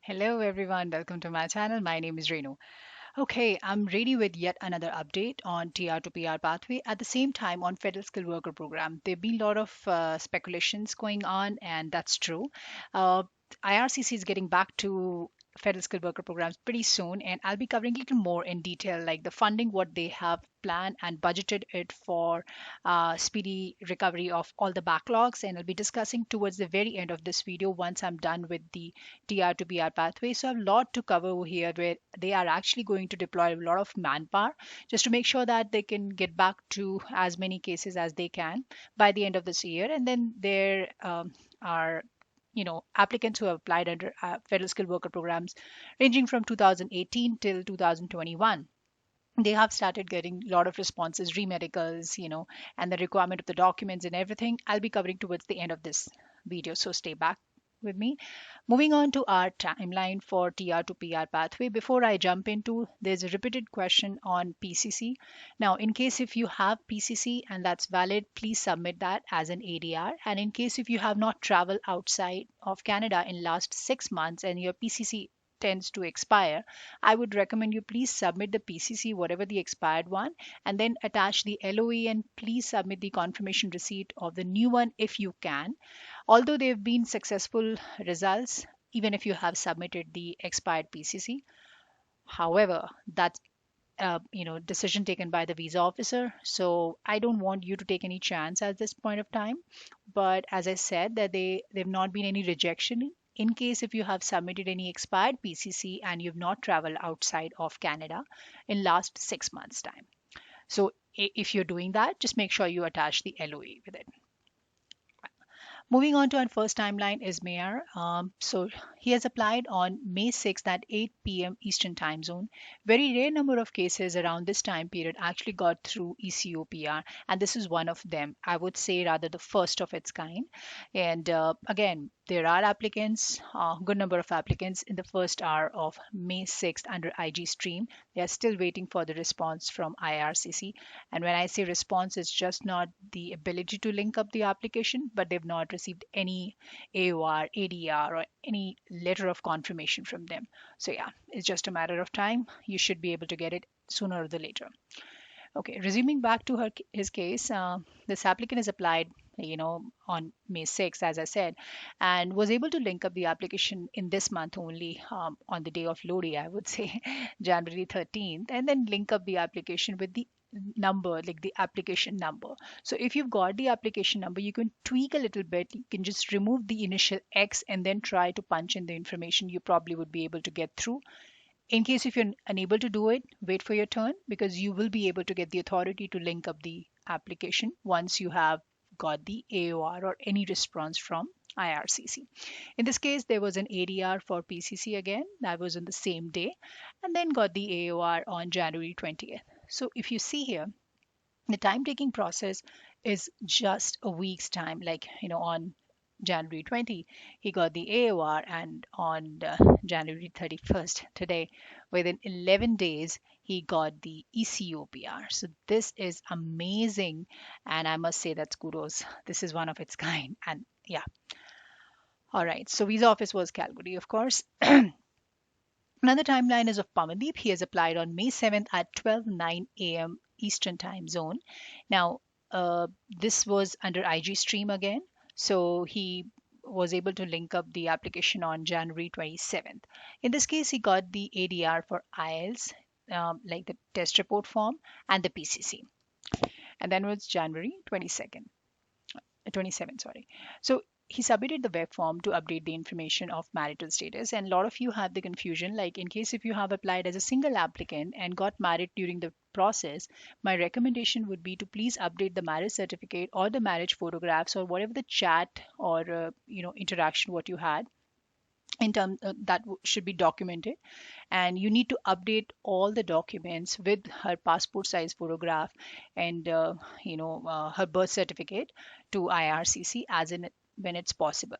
Hello everyone, welcome to my channel. My name is Renu. Okay, I'm ready with yet another update on TR to PR pathway. At the same time, on Federal Skilled Worker Program, there've been a lot of speculations going on, and that's true. Uh, IRCC is getting back to Federal Skilled Worker Programs pretty soon, and I'll be covering a little more in detail, like the funding, what they have planned and budgeted it for speedy recovery of all the backlogs, and I'll be discussing towards the very end of this video once I'm done with the TR to PR pathway. So I have a lot to cover over here where they are actually going to deploy a lot of manpower just to make sure that they can get back to as many cases as they can by the end of this year. And then there are applicants who have applied under federal skilled worker programs ranging from 2018 till 2021. They have started getting a lot of responses, re-medicals, and the requirement of the documents and everything. I'll be covering towards the end of this video, so stay back with me. Moving on to our timeline for TR to PR pathway. Before I jump into, there's a repeated question on PCC. Now, in case if you have PCC and that's valid, please submit that as an ADR. And in case if you have not traveled outside of Canada in last 6 months and your PCC tends to expire, I would recommend you please submit the PCC, whatever the expired one, and then attach the LOE and please submit the confirmation receipt of the new one if you can. Although there have been successful results, even if you have submitted the expired PCC. However, that's decision taken by the visa officer. So I don't want you to take any chance at this point of time. But as I said, that they've not been any rejection. In case if you have submitted any expired PCC and you've not traveled outside of Canada in last 6 months time. So if you're doing that, just make sure you attach the LOE with it. Moving on to our first timeline is Mayor. So he has applied on May 6th at 8 p.m. Eastern Time Zone. Very rare number of cases around this time period actually got through ECOPR, and this is one of them. I would say rather the first of its kind. And again, there are applicants, good number of applicants in the first hour of May 6th under IG stream. They are still waiting for the response from IRCC. And when I say response, it's just not the ability to link up the application, but they've not received any AOR, ADR, or any letter of confirmation from them. So yeah, it's just a matter of time. You should be able to get it sooner or the later. Okay, resuming back to his case, this applicant has applied, on May 6th, as I said, and was able to link up the application in this month only on the day of Lodi, I would say, January 13th, and then link up the application with the number, like the application number. So if you've got the application number, you can tweak a little bit. You can just remove the initial X and then try to punch in the information. You probably would be able to get through. In case if you're unable to do it, wait for your turn because you will be able to get the authority to link up the application once you have got the AOR or any response from IRCC. In this case, there was an ADR for PCC again, that was on the same day, and then got the AOR on January 20th. So if you see here, the time taking process is just a week's time, like, on January 20, he got the AOR, and on January 31st, today, within 11 days, he got the ECOPR. So this is amazing, and I must say that's kudos. This is one of its kind, and yeah. All right, so visa office was Calgary, of course. Another timeline is of Pamandeep. He has applied on May 7th at 12:09 a.m. Eastern Time Zone. Now, this was under IG Stream again. So he was able to link up the application on January 27th. In this case, he got the ADR for IELTS, like the test report form, and the PCC. And then was January 22nd. 27, sorry. So he submitted the web form to update the information of marital status, and a lot of you have the confusion, like in case if you have applied as a single applicant and got married during the process, my recommendation would be to please update the marriage certificate or the marriage photographs or whatever the chat or interaction what you had in terms that should be documented, and you need to update all the documents with her passport size photograph and her birth certificate to IRCC as in when it's possible.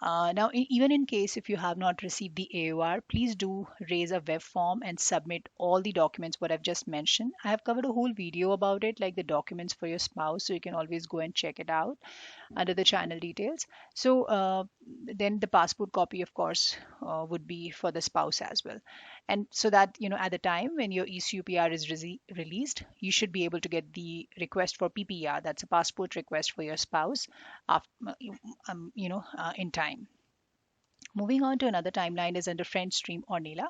Now, even in case if you have not received the AOR, please do raise a web form and submit all the documents what I've just mentioned. I have covered a whole video about it, like the documents for your spouse, so you can always go and check it out. under the channel details. So then the passport copy, of course, would be for the spouse as well. And so that, at the time when your ECUPR is released, you should be able to get the request for PPR, that's a passport request for your spouse, after, in time. Moving on to another timeline is under French stream Ornella.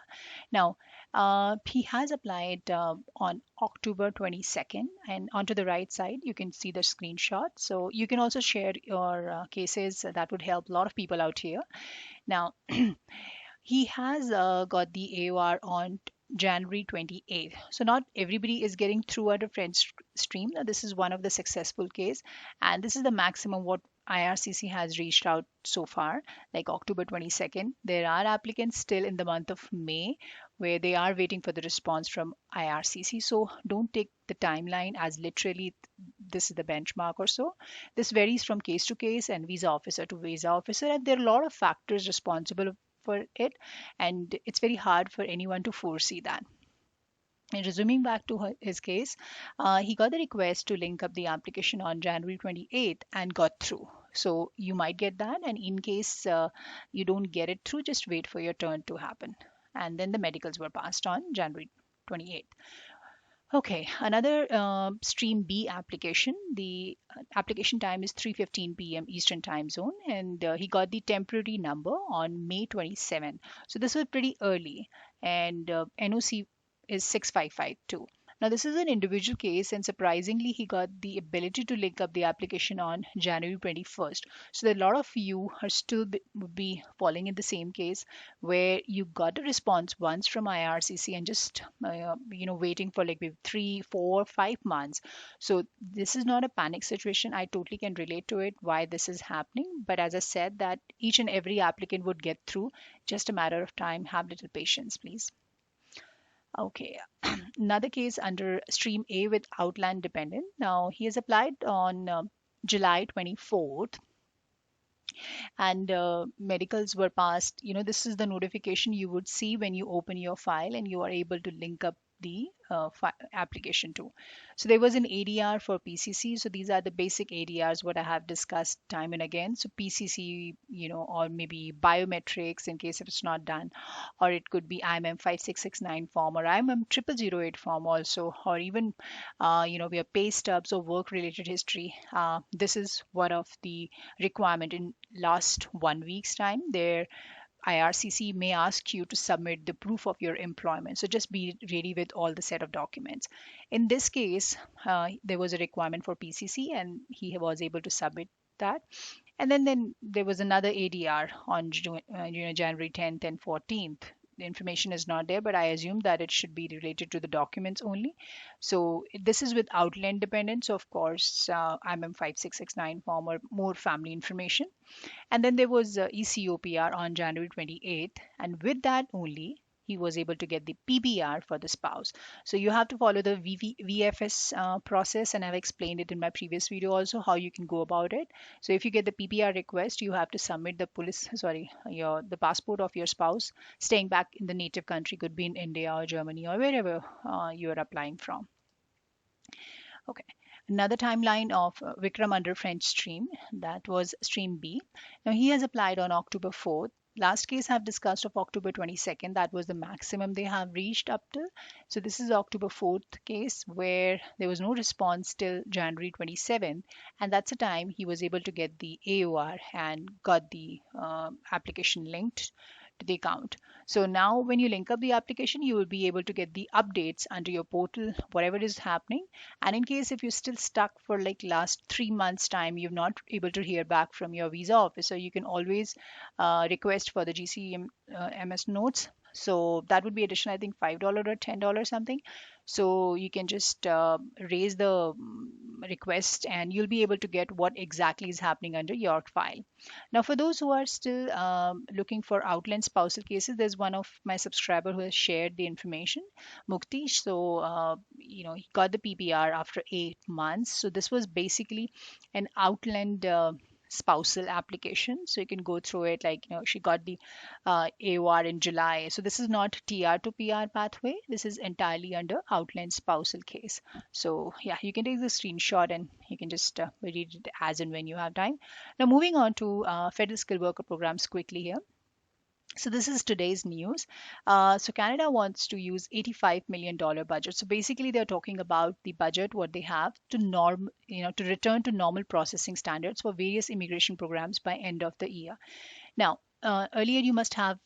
Now, he has applied on October 22nd, and onto the right side, you can see the screenshot. So you can also share your cases. That would help a lot of people out here. Now, he has got the AOR on January 28th. So not everybody is getting through at a French stream. Now, this is one of the successful case, and this is the maximum what IRCC has reached out so far, like October 22nd. There are applicants still in the month of May where they are waiting for the response from IRCC. So don't take the timeline as literally this is the benchmark or so. This varies from case to case and visa officer to visa officer, and there are a lot of factors responsible for it, and it's very hard for anyone to foresee that. And resuming back to his case, he got the request to link up the application on January 28th and got through. So you might get that, and in case you don't get it through, just wait for your turn to happen. And then the medicals were passed on January 28th. Okay, another Stream B application. The application time is 3:15 p.m. Eastern Time Zone, and he got the temporary number on May 27. So this was pretty early, and NOC is 6552. Now, this is an individual case, and surprisingly, he got the ability to link up the application on January 21st. So, that a lot of you are still would be falling in the same case where you got a response once from IRCC and just, waiting for like maybe 3, 4, 5 months. So, this is not a panic situation. I totally can relate to it, why this is happening. But as I said, that each and every applicant would get through, just a matter of time. Have little patience, please. Okay, another case under Stream A with Outland dependent. Now, he has applied on July 24th, and medicals were passed. This is the notification you would see when you open your file and you are able to link up the application to. So there was an ADR for PCC. So these are the basic ADRs what I have discussed time and again. So PCC, or maybe biometrics in case if it's not done, or it could be IMM 5669 form or IMM 0008 form also, or even we have pay stubs or work related history. This is one of the requirement in last 1 week's time. There IRCC may ask you to submit the proof of your employment. So just be ready with all the set of documents. In this case, there was a requirement for PCC and he was able to submit that. And then there was another ADR on January 10th and 14th. The information is not there, but I assume that it should be related to the documents only. So this is with Outland dependent. So of course, IMM 5669 form or more family information. And then there was ECOPR on January 28th. And with that only, he was able to get the PBR for the spouse. So you have to follow the VFS process, and I've explained it in my previous video also how you can go about it. So if you get the PBR request, you have to submit the the passport of your spouse staying back in the native country, could be in India or Germany or wherever you are applying from. Okay. Another timeline of Vikram under French stream, that was stream B. Now he has applied on October 4th. Last case I've discussed of October 22nd, that was the maximum they have reached up to. So this is October 4th case where there was no response till January 27th, and that's the time he was able to get the AOR and got the application linked to the account. So now when you link up the application, you will be able to get the updates under your portal, whatever is happening. And in case if you're still stuck for like last 3 months time, you're not able to hear back from your visa officer, you can always request for the GCMS notes. So that would be additional, I think $5 or $10 something. So you can just raise the request and you'll be able to get what exactly is happening under your file. Now, for those who are still looking for Outland spousal cases, there's one of my subscriber who has shared the information, Mukti. So, he got the PPR after 8 months. So this was basically an Outland spousal application. So you can go through it, like, she got the AOR in July. So this is not TR to PR pathway. This is entirely under Outland spousal case. So yeah, you can take the screenshot and you can just read it as and when you have time. Now moving on to federal skilled worker programs quickly here. So this is today's news. So Canada wants to use $85 million budget. So basically, they're talking about the budget what they have to to return to normal processing standards for various immigration programs by end of the year. Now, earlier you must have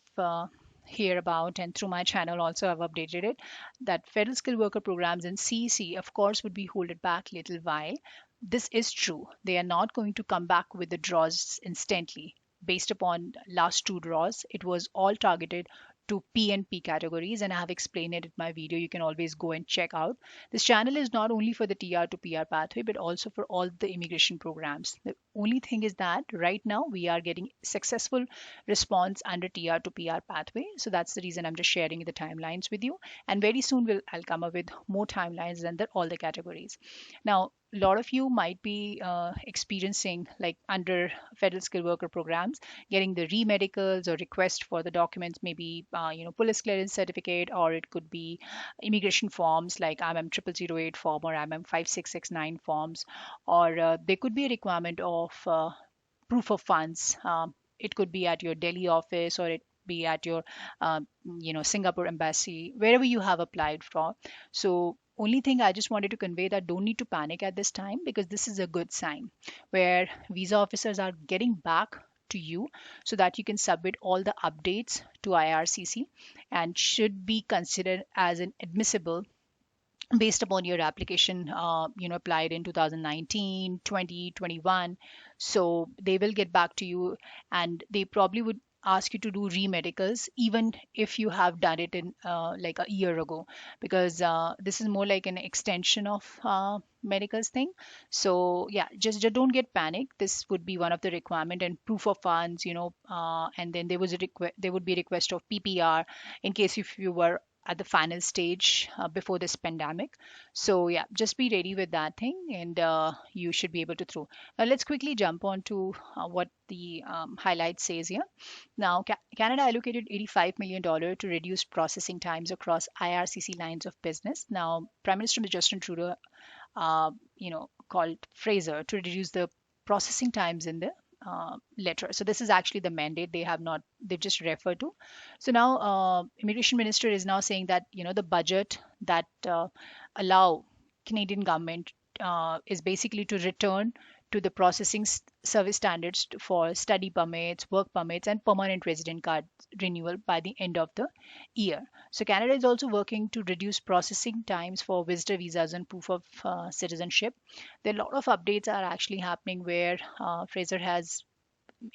hear about, and through my channel also I've updated it, that federal skilled worker programs and CEC, of course, would be holded back little while. This is true. They are not going to come back with the draws instantly. Based upon last two draws, it was all targeted to P and P categories, and I have explained it in my video. You can always go and check out. This channel is not only for the TR to PR pathway, but also for all the immigration programs. The only thing is that right now we are getting successful response under TR to PR pathway. So that's the reason I'm just sharing the timelines with you. And very soon I'll come up with more timelines under all the categories. Now, a lot of you might be experiencing, like under federal skilled worker programs, getting the re-medicals or request for the documents, maybe police clearance certificate, or it could be immigration forms like MM0008 form or MM5669 forms, or there could be a requirement of proof of funds. It could be at your Delhi office, or it be at your Singapore embassy, wherever you have applied for. So only thing I just wanted to convey that don't need to panic at this time, because this is a good sign where visa officers are getting back to you so that you can submit all the updates to IRCC and should be considered as an admissible based upon your application applied in 2019, 20, 21. So they will get back to you, and they probably would ask you to do re-medicals even if you have done it in like a year ago, because this is more like an extension of medicals thing. So yeah, just don't get panicked. This would be one of the requirement, and proof of funds, and then there would be a request of PPR in case if you were at the final stage before this pandemic. So yeah, just be ready with that thing, and you should be able to through. Now let's quickly jump on to what the highlight says here. Now, Canada allocated $85 million to reduce processing times across IRCC lines of business. Now, Prime Minister Justin Trudeau, called Fraser to reduce the processing times in the letter. So this is actually the mandate. They just refer to. So now immigration minister is now saying that the budget that allow Canadian government is basically to return to the processing service standards for study permits, work permits, and permanent resident card renewal by the end of the year. So Canada is also working to reduce processing times for visitor visas and proof of citizenship. There are a lot of updates are actually happening where Fraser has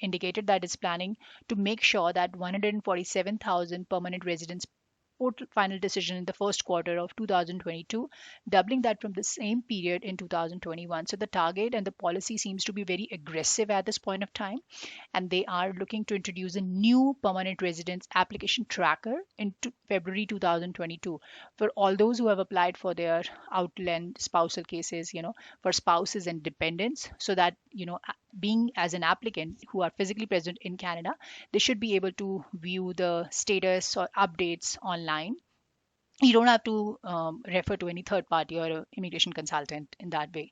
indicated that it's planning to make sure that 147,000 permanent residents final decision in the first quarter of 2022, doubling that from the same period in 2021. So the target and the policy seems to be very aggressive at this point of time, and they are looking to introduce a new permanent residence application tracker in February 2022 for all those who have applied for their Outland spousal cases, for spouses and dependents, so that being as an applicant who are physically present in Canada, they should be able to view the status or updates online. You don't have to refer to any third party or a immigration consultant in that way.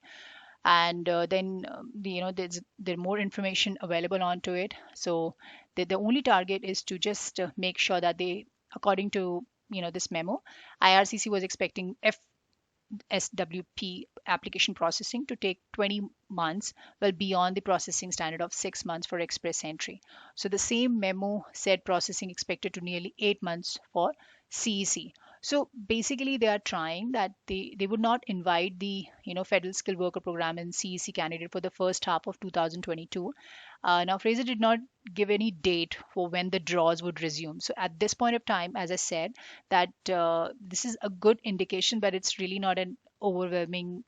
And then there's more information available onto it. So the only target is to just make sure that they, according to this memo, IRCC was expecting FSWP application processing to take 20 months, well beyond the processing standard of 6 months for express entry. So the same memo said processing expected to nearly 8 months for CEC. So basically they are trying that they would not invite the federal skilled worker program and CEC candidate for the first half of 2022. Now Fraser did not give any date for when the draws would resume. So at this point of time, as I said, that this is a good indication, but it's really not an overwhelming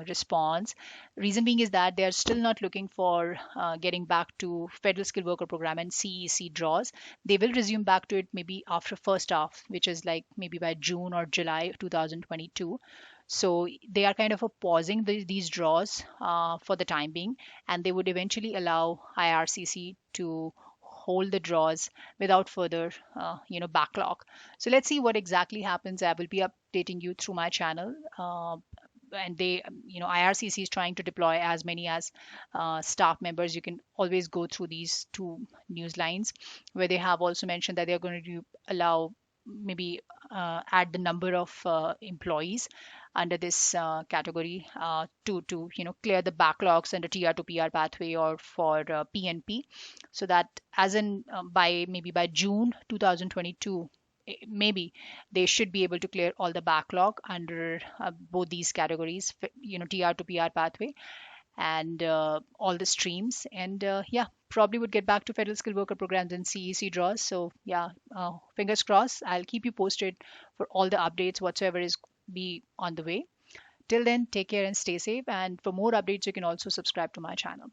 response. Reason being is that they are still not looking for getting back to federal skilled worker program and CEC draws. They will resume back to it maybe after first half, which is like maybe by June or July 2022. So they are kind of pausing these draws for the time being, and they would eventually allow IRCC to hold the draws without further backlog. So let's see what exactly happens. I will be updating you through my channel. And they IRCC is trying to deploy as many as staff members. You can always go through these two news lines where they have also mentioned that they're going to allow maybe add the number of employees under this category to clear the backlogs under TR to PR pathway or for PNP, so that as in by maybe by June 2022, maybe they should be able to clear all the backlog under both these categories, TR to PR pathway and all the streams. And yeah, probably would get back to federal skilled worker programs and CEC draws. So yeah, fingers crossed. I'll keep you posted for all the updates whatsoever is be on the way. Till then, take care and stay safe. And for more updates, you can also subscribe to my channel.